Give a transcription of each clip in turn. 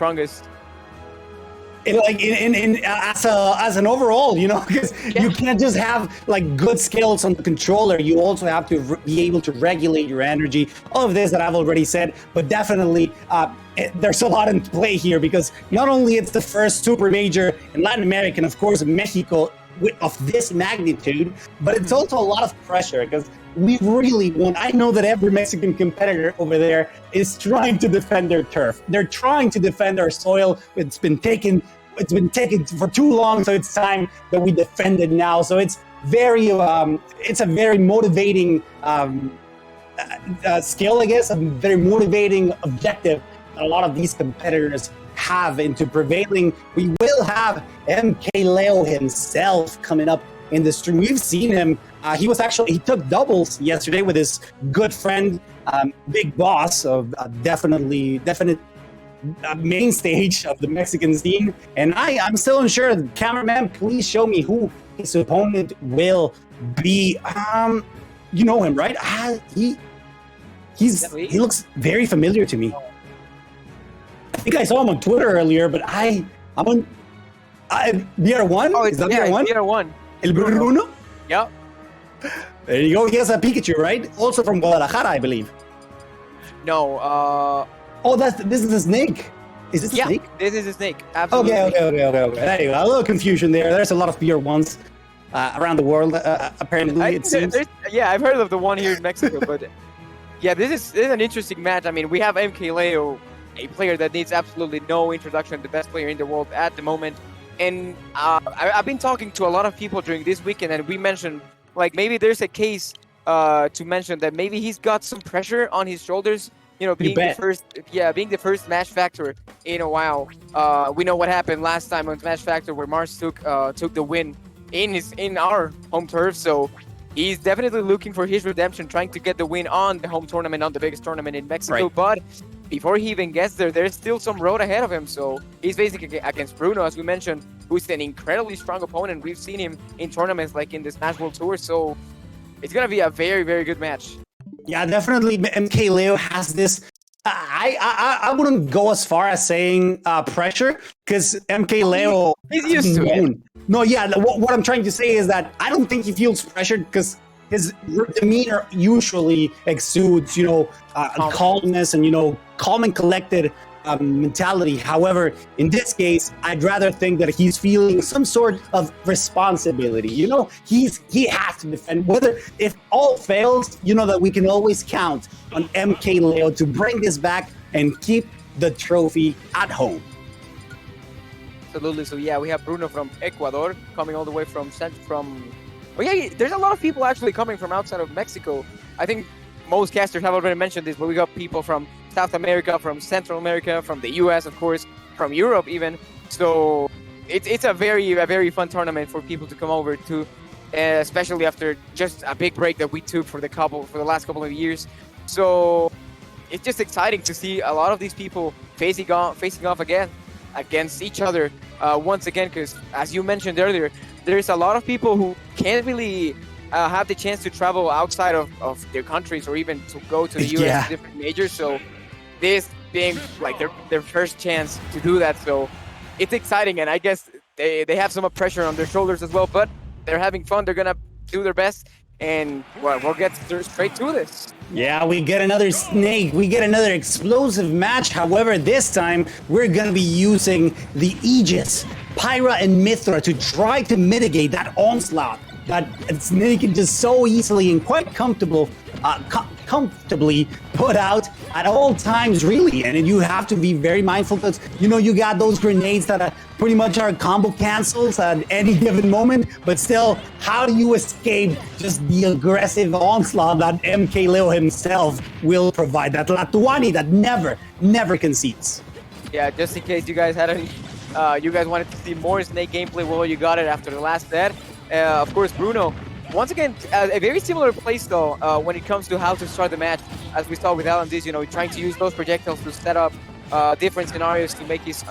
strongest. As an overall, because you can't just have like good skills on the controller. You also have to be able to regulate your energy. All of this that I've already said, but definitely there's a lot in play here because not only it's the first super major in Latin America and of course Mexico of this magnitude, but it's also a lot of pressure because we really want. I know that every Mexican competitor over there is trying to defend their turf. They're trying to defend our soil. It's been taken for too long, so it's time that we defend it now. So it's it's a very motivating skill, I guess, a very motivating objective that a lot of these competitors have into prevailing. We will have Mkleo himself coming up in the stream. We've seen him. He took doubles yesterday with his good friend, Big Boss, of definite main stage of the Mexican scene. And I'm still unsure. Cameraman, please show me who his opponent will be. You know him, right? He looks very familiar to me. I think I saw him on Twitter earlier, but I'm on Br1. Oh, is that Br1? Br1. El Bruno? Yep. There you go. He has a Pikachu, right? Also from Guadalajara, I believe. No. Oh, this is a snake. Is this a snake? This is a snake. Absolutely. Okay. There you go. A little confusion there. There's a lot of Br1s around the world, apparently, it seems. I've heard of the one here in Mexico, but yeah, this is an interesting match. I mean, we have Mkleo, a player that needs absolutely no introduction, the best player in the world at the moment. And I've been talking to a lot of people during this weekend, and we mentioned, like, maybe there's a case to mention that maybe he's got some pressure on his shoulders, being the first Smash Factor in a while. We know what happened last time on Smash Factor where Mars took the win in our home turf, so he's definitely looking for his redemption, trying to get the win on the home tournament, on the biggest tournament in Mexico. Right. But before he even gets there, there's still some road ahead of him. So he's basically against Bruno, as we mentioned, who's an incredibly strong opponent. We've seen him in tournaments like in the Smash World Tour. So it's going to be a very, very good match. Yeah, definitely. Mkleo has this. I wouldn't go as far as saying pressure, because Mkleo he's used to it. No, yeah. What I'm trying to say is that I don't think he feels pressured because his demeanor usually exudes, calmness and calm and collected mentality. However, in this case, I'd rather think that he's feeling some sort of responsibility. He has to defend. Whether if all fails, that we can always count on Mkleo to bring this back and keep the trophy at home. Absolutely. So yeah, we have Bruno from Ecuador coming all the way from. Oh yeah, there's a lot of people actually coming from outside of Mexico. I think most casters have already mentioned this, but we got people from South America, from Central America, from the US, of course, from Europe even. So it's a very fun tournament for people to come over to, especially after just a big break that we took for the last couple of years. So it's just exciting to see a lot of these people facing off again against each other once again, because as you mentioned earlier, there's a lot of people who can't really have the chance to travel outside of their countries or even to go to the US different majors. So this being like their first chance to do that, so it's exciting, and I guess they have some pressure on their shoulders as well, but they're having fun. They're gonna do their best, and we'll get straight to this. Yeah, we get another snake. We get another explosive match. However, this time we're going to be using the Aegis, Pyra and Mythra, to try to mitigate that onslaught that Snake can just so easily and quite comfortably put out at all times, really. And you have to be very mindful because, you got those grenades that pretty much are combo cancels at any given moment. But still, how do you escape just the aggressive onslaught that Mkleo himself will provide? That Latuani that never concedes. Yeah, just in case you guys had any, you guys wanted to see more Snake gameplay, well, you got it after the last set. Of course, Bruno, once again, a very similar playstyle when it comes to how to start the match, as we saw with Alan Diz, trying to use those projectiles to set up different scenarios to make his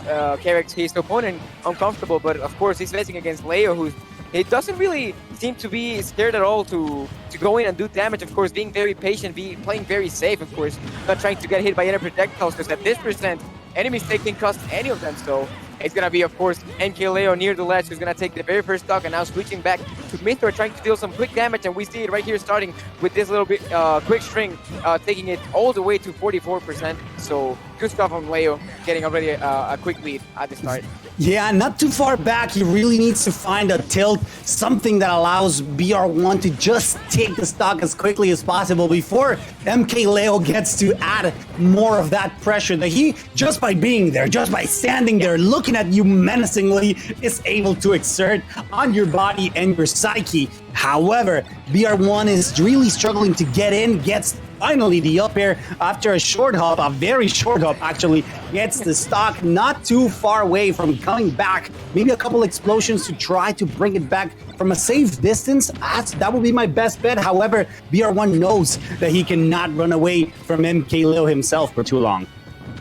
opponent uncomfortable. But of course, he's facing against Leo, who he doesn't really seem to be scared at all to go in and do damage. Of course, being very patient, playing very safe, of course, not trying to get hit by any projectiles, because at this percent, any mistake can cost any of them. So it's going to be, of course, Mkleo near the ledge who's going to take the very first stock, and now switching back to Mythra, trying to deal some quick damage. And we see it right here starting with this little bit quick string, taking it all the way to 44%. So good stuff on Leo, getting already a quick lead at the start. Yeah, not too far back. He really needs to find a tilt, something that allows Br1 to just take the stock as quickly as possible before Mkleo gets to add more of that pressure that he, just by being there, just by standing there, looking at you menacingly, is able to exert on your body and your psyche. However, Br1 is really struggling to get in, gets finally the up air after a short hop, a very short hop actually, gets the stock not too far away from coming back. Maybe a couple explosions to try to bring it back from a safe distance. That would be my best bet. However, Br1 knows that he cannot run away from Mkleo himself for too long.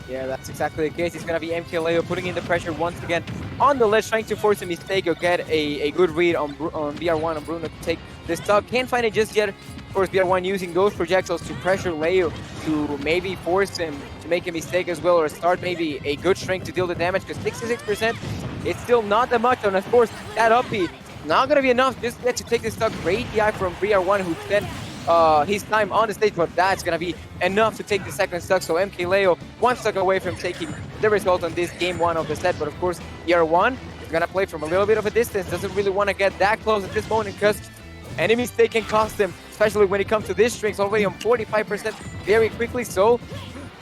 Yeah, that's exactly the case. It's going to be Mkleo putting in the pressure once again on the ledge, trying to force a mistake or get a good read on Br1 and Bruno to take the stock. Can't find it just yet. Of course, Br1 using those projectiles to pressure Leo to maybe force him to make a mistake as well, or start maybe a good string to deal the damage, because 66%, it's still not that much. And of course, that up B, not going to be enough just yet to take the stock. Great DI from Br1, who spent his time on the stage, but that's going to be enough to take the second stock. So Mkleo one stock away from taking the result on this game one of the set. But of course, Br1 is going to play from a little bit of a distance, doesn't really want to get that close at this moment, because any mistake can cost him, especially when it comes to this strings, already on 45% very quickly. So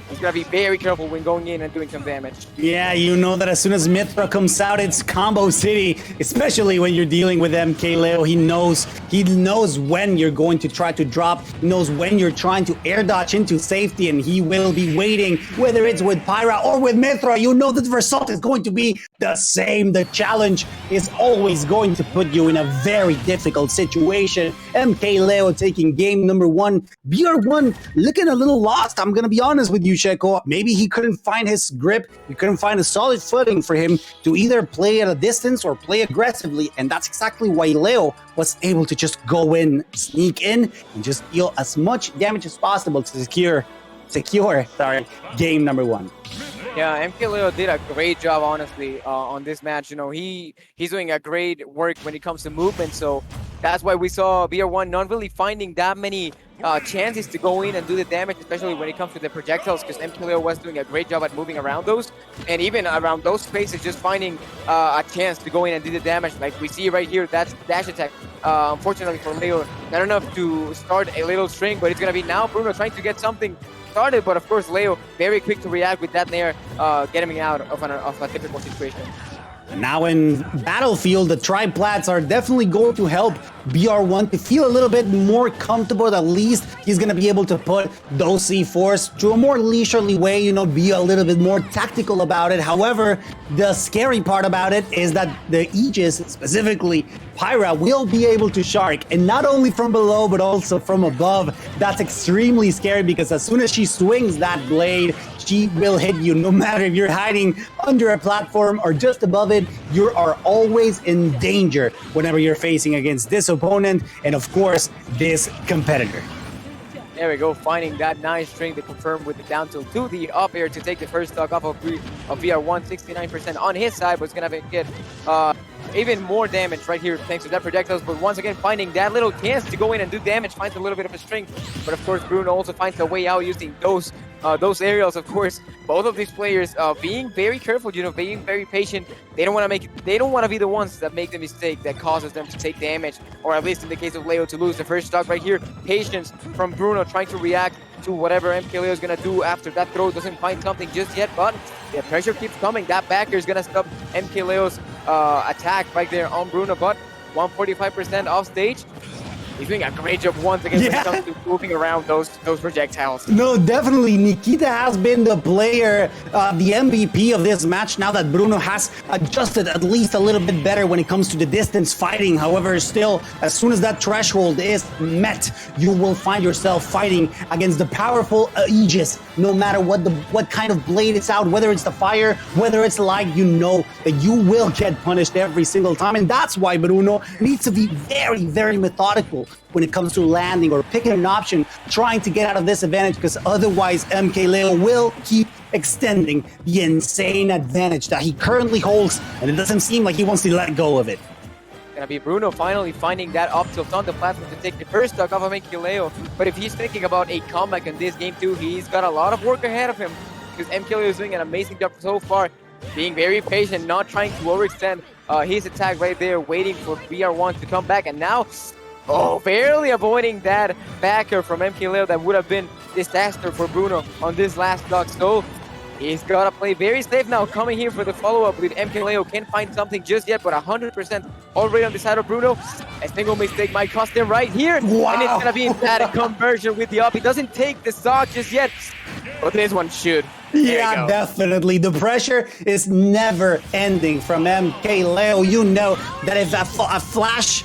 he's going to be very careful when going in and doing some damage. Yeah, you know that as soon as Mythra comes out, it's combo city, especially when you're dealing with Mkleo. He knows when you're going to try to drop, he knows when you're trying to air dodge into safety, and he will be waiting, whether it's with Pyra or with Mythra. You know that the result is going to be the same. The challenge is always going to put you in a very difficult situation. Mkleo taking game number one. Br1 looking a little lost, I'm going to be honest with you, Checo. Maybe he couldn't find his grip. He couldn't find a solid footing for him to either play at a distance or play aggressively. And that's exactly why Leo was able to just go in, sneak in, and just deal as much damage as possible to secure game number one. Yeah, Mkleo did a great job, honestly, on this match. You know, he's doing a great work when it comes to movement. So that's why we saw Br1 not really finding that many chances to go in and do the damage, especially when it comes to the projectiles, because Mkleo was doing a great job at moving around those, and even around those spaces, just finding a chance to go in and do the damage. Like we see right here, that's dash attack. Unfortunately for Leo, not enough to start a little string, but it's going to be now Bruno trying to get something started. But of course, Leo very quick to react with that nair, getting him out of a difficult situation. Now in Battlefield, the triplats are definitely going to help Br1 to feel a little bit more comfortable. At least he's going to be able to put those C4s to a more leisurely way, you know, be a little bit more tactical about it. However, the scary part about it is that the Aegis, specifically Pyra, will be able to shark, and not only from below but also from above. That's extremely scary, because as soon as she swings that blade, she will hit you. No matter if you're hiding under a platform or just above it, you are always in danger whenever you're facing against this opponent and of course this competitor. There we go, finding that nice string to confirm with the down tilt to the up air to take the first stock off of Br1. 69% on his side, but it's gonna get even more damage right here thanks to that projectiles. But once again, finding that little chance to go in and do damage, finds a little bit of a string. But of course, Bruno also finds a way out using those aerials. Of course, both of these players being very careful, you know, being very patient. They don't want to be the ones that make the mistake that causes them to take damage, or at least in the case of Leo, to lose the first stock right here. Patience from Bruno, trying to react to whatever Mkleo is going to do after that throw. Doesn't find something just yet, but the pressure keeps coming. That backer is going to stop Mkleo's attack right there on Bruno, but 145% off stage. He's doing a great job once again when it comes to moving around those projectiles. No, definitely. Nikita has been the player, the MVP of this match, now that Bruno has adjusted at least a little bit better when it comes to the distance fighting. However, still, as soon as that threshold is met, you will find yourself fighting against the powerful Aegis. No matter what kind of blade it's out, whether it's the fire, whether it's light, you know that you will get punished every single time. And that's why Bruno needs to be very, very methodical when it comes to landing or picking an option, trying to get out of this advantage, because otherwise Mkleo will keep extending the insane advantage that he currently holds, and it doesn't seem like he wants to let go of it. Gonna be Bruno finally finding that up tilt on the platform to take the first stock off of Mkleo. But if he's thinking about a comeback in this game too, he's got a lot of work ahead of him, because Mkleo is doing an amazing job so far, being very patient, not trying to overextend his attack right there, waiting for Br1 to come back. And now, barely avoiding that backer from Mkleo that would have been disaster for Bruno on this last stock. So he's got to play very safe now, coming here for the follow-up with Mkleo. Can't find something just yet, but 100% already on the side of Bruno. A single mistake might cost him right here. Wow. And it's going to be that conversion with the up. He doesn't take the stock just yet, but this one should. Yeah, definitely. The pressure is never ending from Mkleo. You know that if a flash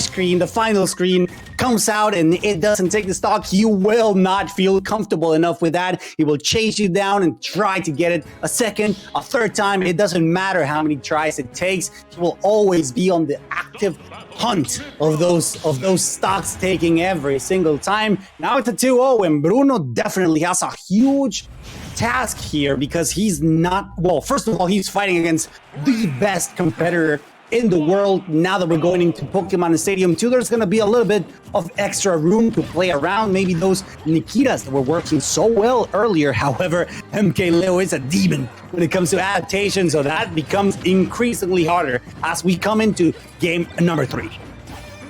screen, the final screen, comes out and it doesn't take the stock, you will not feel comfortable enough with that. He will chase you down and try to get it a second, a third time. It doesn't matter how many tries it takes. He will always be on the active hunt of those stocks, taking every single time. Now it's a 2-0, and Bruno definitely has a huge task here, because he's not, well, first of all, he's fighting against the best competitor in the world. Now that we're going into Pokemon Stadium 2, there's going to be a little bit of extra room to play around. Maybe those Nikitas that were working so well earlier. However, Mkleo is a demon when it comes to adaptation, so that becomes increasingly harder as we come into game number 3.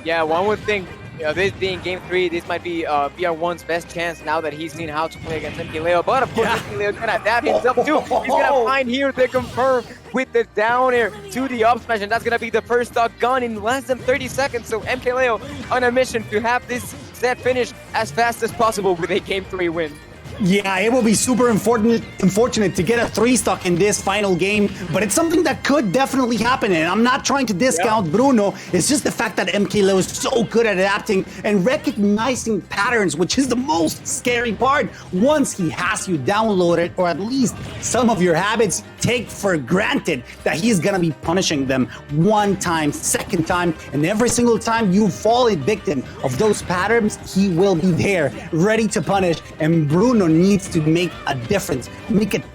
Yeah, one would think, this being game 3, this might be Br1's best chance now that he's seen how to play against Mkleo. But of course, Mkleo's going to adapt himself too. He's going to find here the confirm with the down air to the up smash, and that's going to be the first stock gone in less than 30 seconds. So Mkleo on a mission to have this set finished as fast as possible with a game 3 win. Yeah, it will be super unfortunate to get a 3-stock in this final game, but it's something that could definitely happen, and I'm not trying to discount Bruno. It's just the fact that Mkleo is so good at adapting and recognizing patterns, which is the most scary part. Once he has you downloaded, or at least some of your habits, take for granted that he's gonna be punishing them one time, second time, and every single time you fall a victim of those patterns, he will be there, ready to punish. And Bruno needs to make a difference,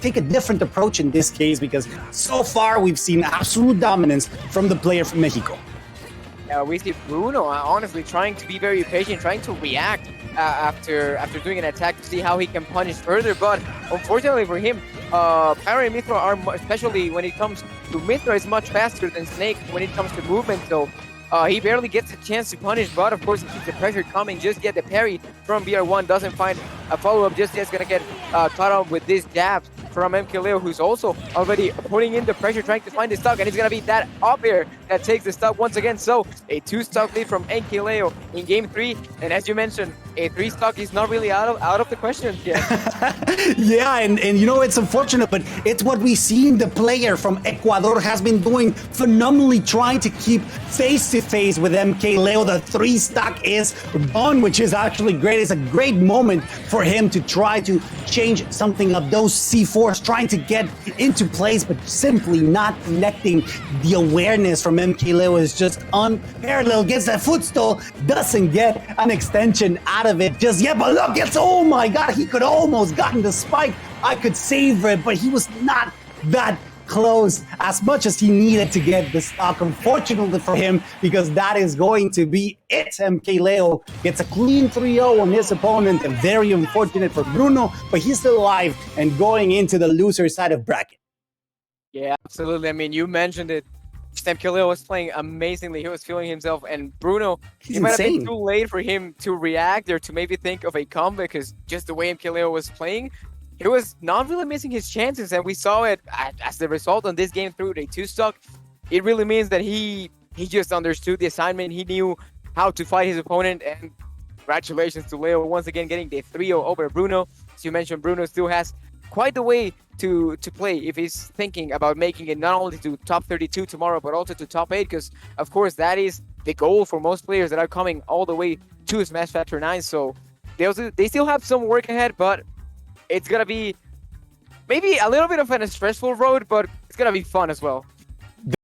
take a different approach in this case, because so far we've seen absolute dominance from the player from Mexico. We see Bruno honestly trying to be very patient, trying to react after doing an attack to see how he can punish further. But unfortunately for him, Pyra and Mythra are, especially when it comes to Mythra, is much faster than Snake when it comes to movement. So he barely gets a chance to punish, but of course he keeps the pressure coming just yet. The parry from Br1 doesn't find a follow-up just yet. It's going to get caught up with this jab from Mkleo, who's also already putting in the pressure, trying to find the stock, and it's going to be that up air that takes the stock once again. So a 2-stock lead from Mkleo in game 3, and as you mentioned, a 3-stock is not really out of the question yet. Yeah, and you know, it's unfortunate, but it's what we seen the player from Ecuador has been doing phenomenally, trying to keep face-to-face with Mkleo. The 3-stock is on, which is actually great. It's a great moment for him to try to change something of those C4s, trying to get into place, but simply not connecting. The awareness from Mkleo is just unparalleled. Gets that footstool, doesn't get an extension out of it just yet, but look, it's, oh my god, he could almost gotten the spike. I could savor it, but he was not that close as much as he needed to get the stock, unfortunately for him, because that is going to be it. Mkleo gets a clean 3-0 on his opponent, and very unfortunate for Bruno, but he's still alive and going into the loser side of bracket. Yeah, absolutely. I mean, you mentioned it. Mkleo was playing amazingly. He was feeling himself, and Bruno, He's it might have insane. been too late for him to react or to maybe think of a comeback, because just the way Mkleo was playing, he was not really missing his chances, and we saw it as the result on this game through the 2-stock. It really means that he just understood the assignment. He knew how to fight his opponent, and congratulations to Leo once again getting the 3-0 over Bruno. As you mentioned, Bruno still has quite the way to play if he's thinking about making it not only to top 32 tomorrow, but also to top 8, because of course that is the goal for most players that are coming all the way to Smash Factor 9. So they still have some work ahead, but it's gonna be maybe a little bit of a stressful road, but it's gonna be fun as well.